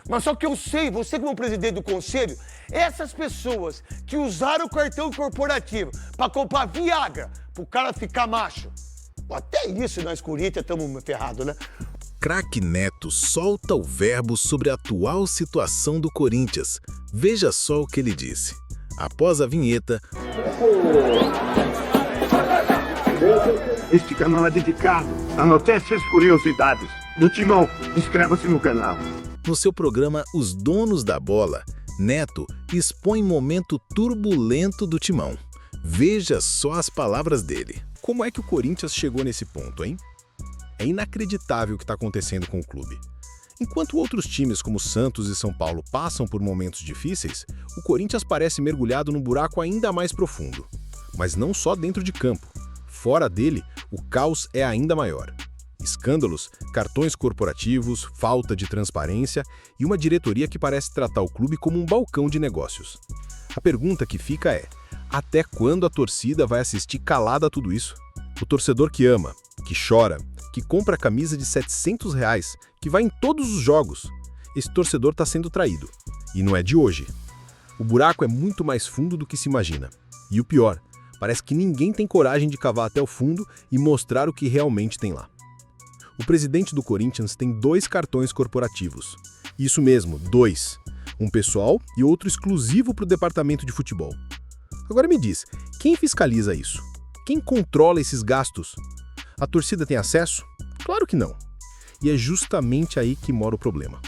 Mas só que eu sei, você como presidente do conselho, essas pessoas que usaram o cartão corporativo para comprar Viagra, pro cara ficar macho. Até isso nós Corinthians estamos ferrados, né? Craque Neto solta o verbo sobre a atual situação do Corinthians. Veja só o que ele disse. Após a vinheta... Este canal é dedicado a notícias e curiosidades do Timão. Inscreva-se no canal. No seu programa Os Donos da Bola, Neto expõe momento turbulento do Timão. Veja só as palavras dele. Como é que o Corinthians chegou nesse ponto, hein? É inacreditável o que está acontecendo com o clube. Enquanto outros times como Santos e São Paulo passam por momentos difíceis, o Corinthians parece mergulhado num buraco ainda mais profundo. Mas não só dentro de campo. Fora dele, o caos é ainda maior. Escândalos, cartões corporativos, falta de transparência e uma diretoria que parece tratar o clube como um balcão de negócios. A pergunta que fica é: até quando a torcida vai assistir calada a tudo isso? O torcedor que ama, que chora, que compra a camisa de R$700, que vai em todos os jogos, esse torcedor está sendo traído. E não é de hoje. O buraco é muito mais fundo do que se imagina. E o pior, parece que ninguém tem coragem de cavar até o fundo e mostrar o que realmente tem lá. O presidente do Corinthians tem 2 cartões corporativos. Isso mesmo, 2. Um pessoal e outro exclusivo para o departamento de futebol. Agora me diz, quem fiscaliza isso? Quem controla esses gastos? A torcida tem acesso? Claro que não. E é justamente aí que mora o problema.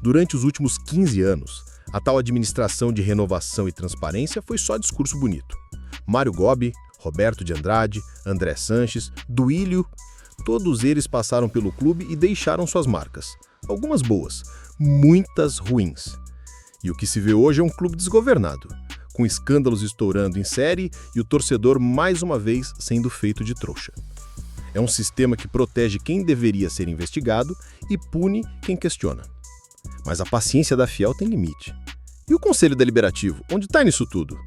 Durante os últimos 15 anos, a tal administração de renovação e transparência foi só discurso bonito. Mário Gobi, Roberto de Andrade, André Sanches, Duílio, todos eles passaram pelo clube e deixaram suas marcas. Algumas boas, muitas ruins. E o que se vê hoje é um clube desgovernado, com escândalos estourando em série e o torcedor mais uma vez sendo feito de trouxa. É um sistema que protege quem deveria ser investigado e pune quem questiona. Mas a paciência da fiel tem limite. E o Conselho Deliberativo, onde está nisso tudo?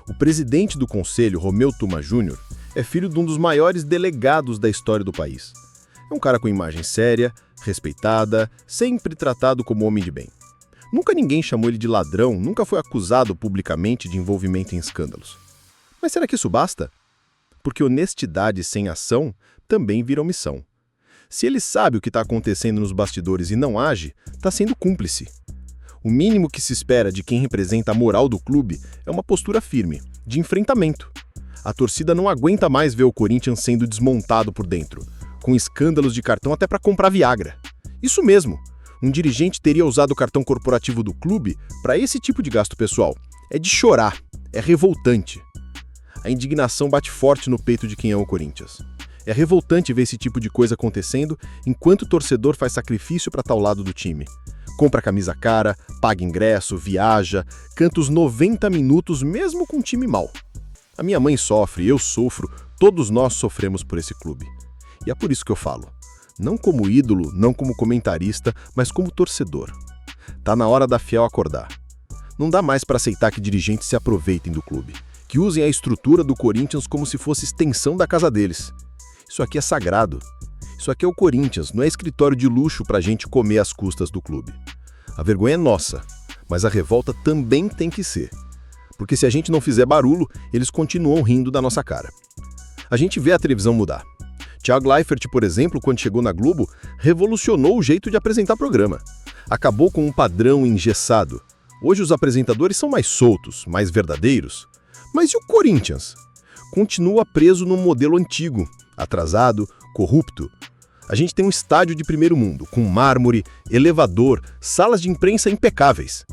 O presidente do Conselho, Romeu Tuma Júnior, é filho de um dos maiores delegados da história do país. É um cara com imagem séria, respeitada, sempre tratado como homem de bem. Nunca ninguém chamou ele de ladrão, nunca foi acusado publicamente de envolvimento em escândalos. Mas será que isso basta? Porque honestidade sem ação também vira omissão. Se ele sabe o que está acontecendo nos bastidores e não age, está sendo cúmplice. O mínimo que se espera de quem representa a moral do clube é uma postura firme, de enfrentamento. A torcida não aguenta mais ver o Corinthians sendo desmontado por dentro, com escândalos de cartão até para comprar Viagra. Isso mesmo, um dirigente teria usado o cartão corporativo do clube para esse tipo de gasto pessoal. É de chorar, é revoltante. A indignação bate forte no peito de quem ama o Corinthians. É revoltante ver esse tipo de coisa acontecendo enquanto o torcedor faz sacrifício para tal lado do time. Compra camisa cara, paga ingresso, viaja, canta os 90 minutos mesmo com um time mal. A minha mãe sofre, eu sofro, todos nós sofremos por esse clube. E é por isso que eu falo. Não como ídolo, não como comentarista, mas como torcedor. Tá na hora da fiel acordar. Não dá mais para aceitar que dirigentes se aproveitem do clube, que usem a estrutura do Corinthians como se fosse extensão da casa deles. Isso aqui é sagrado. Isso aqui é o Corinthians, não é escritório de luxo pra gente comer às custas do clube. A vergonha é nossa, mas a revolta também tem que ser. Porque se a gente não fizer barulho, eles continuam rindo da nossa cara. A gente vê a televisão mudar. Thiago Leifert, por exemplo, quando chegou na Globo, revolucionou o jeito de apresentar programa. Acabou com um padrão engessado. Hoje os apresentadores são mais soltos, mais verdadeiros. Mas e o Corinthians? Continua preso num modelo antigo, atrasado, corrupto. A gente tem um estádio de primeiro mundo, com mármore, elevador, salas de imprensa impecáveis.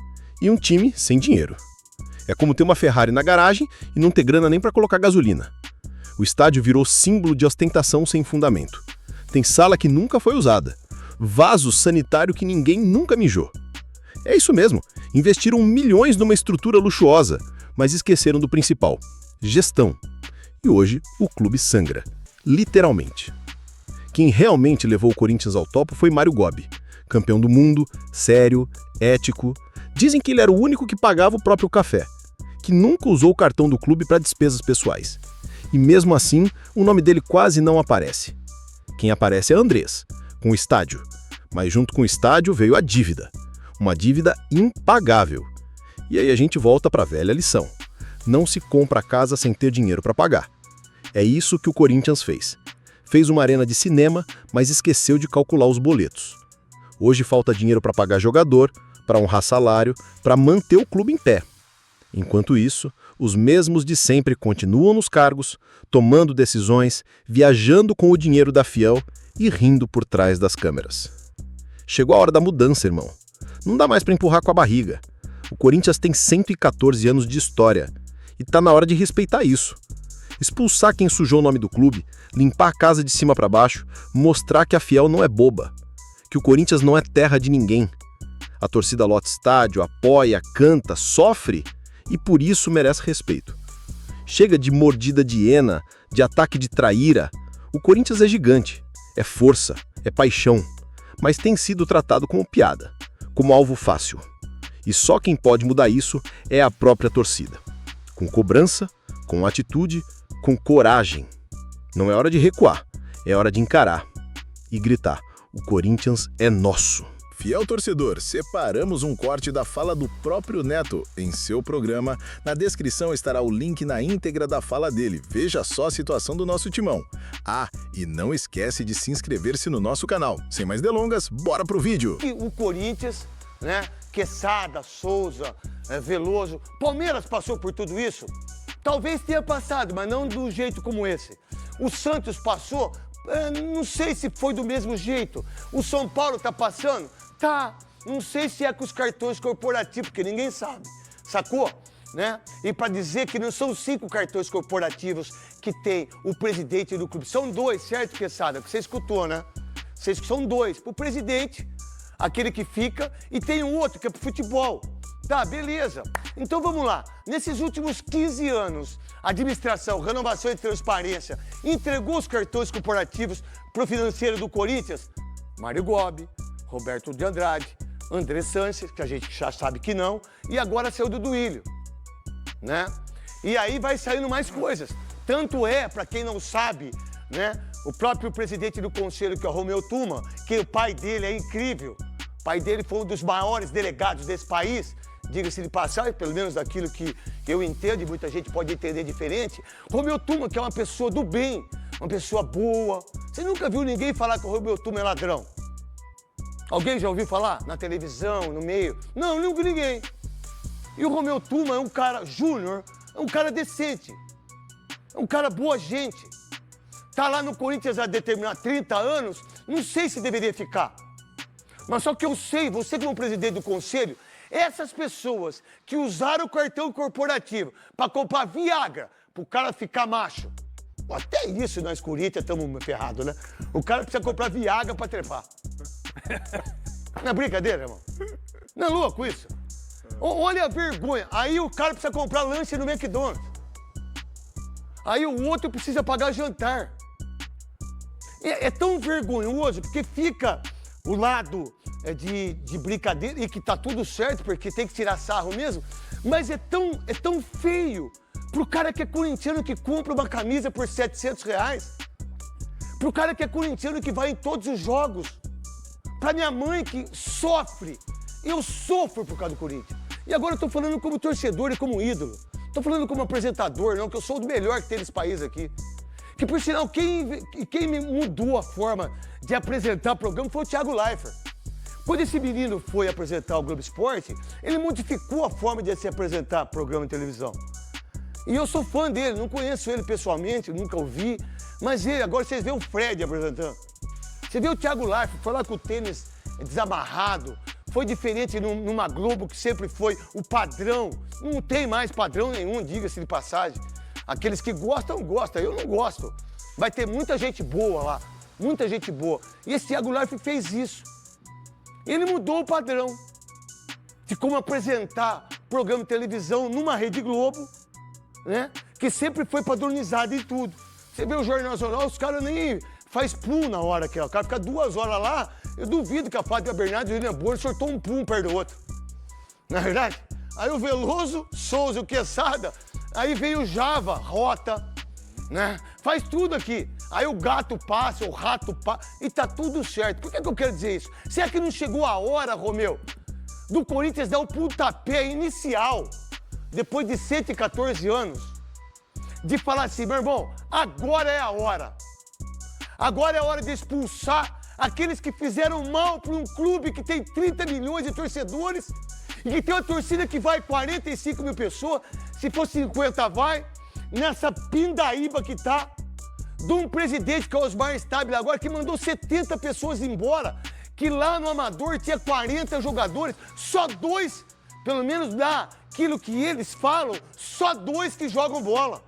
E um time sem dinheiro. É como ter uma Ferrari na garagem e não ter grana nem para colocar gasolina. O estádio virou símbolo de ostentação sem fundamento. Tem sala que nunca foi usada. Vaso sanitário que ninguém nunca mijou. É isso mesmo, investiram milhões numa estrutura luxuosa, mas esqueceram do principal, gestão. E hoje o clube sangra, literalmente. Quem realmente levou o Corinthians ao topo foi Mário Gobi, campeão do mundo, sério, ético. Dizem que ele era o único que pagava o próprio café, que nunca usou o cartão do clube para despesas pessoais. E mesmo assim, o nome dele quase não aparece. Quem aparece é Andrés, com o estádio. Mas junto com o estádio veio a dívida. uma dívida impagável. E aí a gente volta para a velha lição. Não se compra casa sem ter dinheiro para pagar. É isso que o Corinthians fez. Fez uma arena de cinema, mas esqueceu de calcular os boletos. Hoje falta dinheiro para pagar jogador, para honrar salário, para manter o clube em pé. Enquanto isso, os mesmos de sempre continuam nos cargos, tomando decisões, viajando com o dinheiro da Fiel e rindo por trás das câmeras. Chegou a hora da mudança, irmão. Não dá mais para empurrar com a barriga. O Corinthians tem 114 anos de história e tá na hora de respeitar isso. Expulsar quem sujou o nome do clube, limpar a casa de cima para baixo, mostrar que a Fiel não é boba, que o Corinthians não é terra de ninguém. A torcida lota estádio, apoia, canta, sofre e por isso merece respeito. Chega de mordida de hiena, de ataque de traíra. O Corinthians é gigante, é força, é paixão, mas tem sido tratado como piada, como alvo fácil. E só quem pode mudar isso é a própria torcida. Com cobrança, com atitude, com coragem. Não é hora de recuar, é hora de encarar e gritar: o Corinthians é nosso. Fiel torcedor, separamos um corte da fala do próprio Neto em seu programa. Na descrição estará o link na íntegra da fala dele. Veja só a situação do nosso timão. Ah, e não esquece de se inscrever-se no nosso canal. Sem mais delongas, bora pro vídeo. E o Corinthians, né? Quesada, Souza, Veloso. Palmeiras passou por tudo isso? Talvez tenha passado, mas não do jeito como esse. O Santos passou, não sei se foi do mesmo jeito. O São Paulo tá passando? Tá. Não sei se é com os cartões corporativos, porque ninguém sabe. Sacou? Né? E para dizer que não são 5 cartões corporativos que tem o presidente do clube. São 2, certo, Quesada? Que você escutou, né? São 2. Pro presidente, aquele que fica, e tem um outro que é pro futebol. Tá, beleza. Então vamos lá. Nesses últimos 15 anos, a administração, renovação e transparência entregou os cartões corporativos pro financeiro do Corinthians? Mário Gobi, Roberto de Andrade, André Sanches, que a gente já sabe que não, e agora saiu do Duílio, né? E aí vai saindo mais coisas. Tanto é, para quem não sabe, né, o próprio presidente do conselho, que é o Romeu Tuma, que o pai dele é incrível. O pai dele foi um dos maiores delegados desse país, diga-se de passagem, pelo menos daquilo que eu entendo, e muita gente pode entender diferente. Romeu Tuma, que é uma pessoa do bem, uma pessoa boa. Você nunca viu ninguém falar que o Romeu Tuma é ladrão? Alguém já ouviu falar? Na televisão, no meio? Não, nunca ninguém. E o Romeu Tuma é um cara júnior, é um cara decente, é um cara boa gente. Tá lá no Corinthians há determinar 30 anos, não sei se deveria ficar. Mas só que eu sei, você como presidente do conselho, essas pessoas que usaram o cartão corporativo para comprar Viagra, pro cara ficar macho. Até isso nós Corinthians estamos ferrados, né? O cara precisa comprar Viagra para trepar. Não é brincadeira, irmão? Não é louco isso? Olha a vergonha. Aí o cara precisa comprar lanche no McDonald's. Aí o outro precisa pagar jantar. É tão vergonhoso, porque fica o lado de brincadeira, e que tá tudo certo, porque tem que tirar sarro mesmo, mas é tão feio pro cara que é corintiano, que compra uma camisa por R$700, pro cara que é corintiano, que vai em todos os jogos, pra minha mãe que sofre. Eu sofro por causa do Corinthians. E agora eu tô falando como torcedor e como ídolo. Tô falando como apresentador, não, que eu sou o melhor que tem nesse país aqui. Que, por sinal, quem me mudou a forma de apresentar o programa foi o Thiago Leifert. Quando esse menino foi apresentar o Globo Esporte, ele modificou a forma de se apresentar programa de televisão. E eu sou fã dele, não conheço ele pessoalmente, nunca ouvi, mas ele, agora vocês vê o Fred apresentando. Você vê o Thiago Leifert, foi lá com o tênis desamarrado, foi diferente numa Globo que sempre foi o padrão. Não tem mais padrão nenhum, diga-se de passagem. Aqueles que gostam, gostam. Eu não gosto. Vai ter muita gente boa lá. Muita gente boa. E esse Thiago Leifert fez isso. Ele mudou o padrão de como apresentar programa de televisão numa Rede Globo, né? Que sempre foi padronizado em tudo. Você vê o Jornal Nacional, os caras nem faz pum na hora que o cara fica 2 horas lá. Eu duvido que a Fátima Bernardes e o William Bonner sortou um pum perto do outro. Não é verdade? Aí o Veloso, Souza, o Quesada, aí veio o Java, Rota, né? Faz tudo aqui. Aí o gato passa, o rato passa, e tá tudo certo. Por que eu quero dizer isso? Será que não chegou a hora, Romeu, do Corinthians dar o pontapé inicial, depois de 114 anos, de falar assim, meu irmão, agora é a hora. Agora é a hora de expulsar aqueles que fizeram mal para um clube que tem 30 milhões de torcedores e que tem uma torcida que vai 45 mil pessoas, se for 50 vai, nessa pindaíba que tá, de um presidente que é o Osmar Stabile agora, que mandou 70 pessoas embora, que lá no Amador tinha 40 jogadores, só 2, pelo menos daquilo que eles falam, só 2 que jogam bola.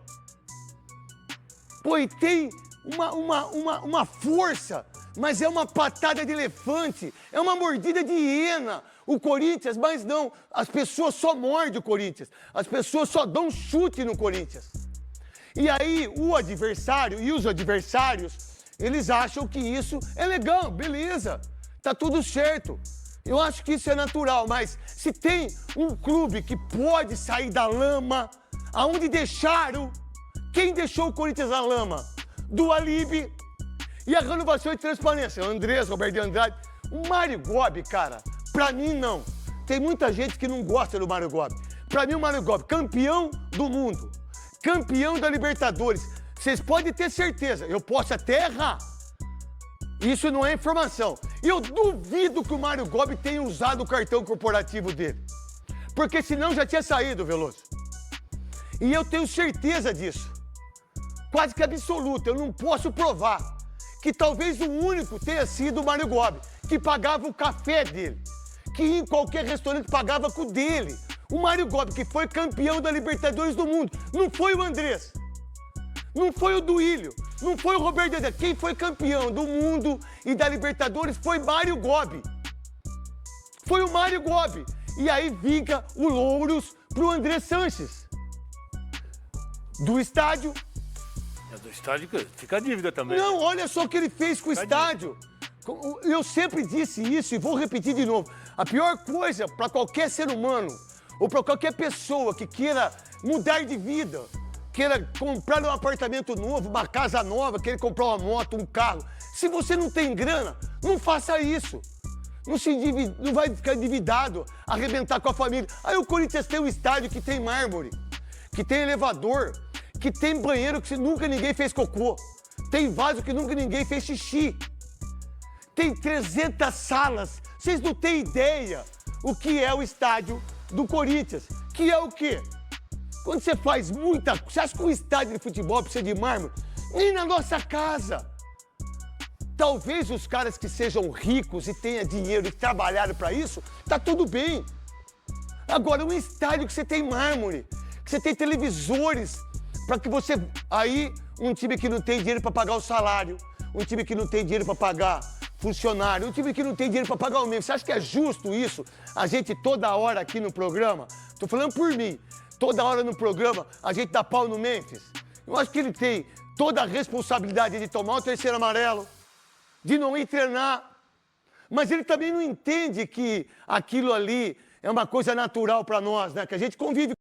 Pô, e tem uma força, mas é uma patada de elefante, é uma mordida de hiena. O Corinthians, mas não, as pessoas só mordem o Corinthians, as pessoas só dão chute no Corinthians. E aí o adversário e os adversários, eles acham que isso é legal, beleza, tá tudo certo. Eu acho que isso é natural, mas se tem um clube que pode sair da lama, aonde deixaram, quem deixou o Corinthians na lama? Do Alibi e a renovação e transparência. Andrés, Roberto de Andrade, o Mário Gobi, cara, pra mim não. Tem muita gente que não gosta do Mário Gobi. Pra mim o Mário Gobi, campeão do mundo, campeão da Libertadores. Vocês podem ter certeza, eu posso até errar. Isso não é informação. Eu duvido que o Mário Gobi tenha usado o cartão corporativo dele. Porque senão já tinha saído, Veloso. E eu tenho certeza disso. Quase que absoluta, eu não posso provar. Que talvez o único tenha sido o Mário Gobi, que pagava o café dele. Que em qualquer restaurante pagava com o dele. O Mário Gobi, que foi campeão da Libertadores do mundo. Não foi o Andrés. Não foi o Duílio. Não foi o Roberto de Andrade. Quem foi campeão do mundo e da Libertadores foi Mário Gobi. Foi o Mário Gobi. E aí vinca o louros pro André Sanches. Do estádio. É do estádio fica a dívida também. Não, olha só o que ele fez com o estádio. Eu sempre disse isso e vou repetir de novo. A pior coisa para qualquer ser humano ou para qualquer pessoa que queira mudar de vida, queira comprar um apartamento novo, uma casa nova, queira comprar uma moto, um carro. Se você não tem grana, não faça isso. Não vai ficar endividado, arrebentar com a família. Aí o Corinthians tem um estádio que tem mármore, que tem elevador, que tem banheiro que nunca ninguém fez cocô, tem vaso que nunca ninguém fez xixi, tem 300 salas. Vocês não têm ideia o que é o estádio do Corinthians, que é o quê? Quando você faz muita... Você acha que um estádio de futebol precisa de mármore? Nem na nossa casa. Talvez os caras que sejam ricos e tenham dinheiro e trabalharam para isso, tá tudo bem. Agora, um estádio que você tem mármore, que você tem televisores, para que você... Aí, um time que não tem dinheiro para pagar o salário, um time que não tem dinheiro para pagar funcionário, um time que não tem dinheiro para pagar o membro. Você acha que é justo isso? A gente toda hora aqui no programa, tô falando por mim, toda hora no programa, a gente dá pau no Memphis. Eu acho que ele tem toda a responsabilidade de tomar o terceiro amarelo, de não ir treinar, mas ele também não entende que aquilo ali é uma coisa natural para nós, né? Que a gente convive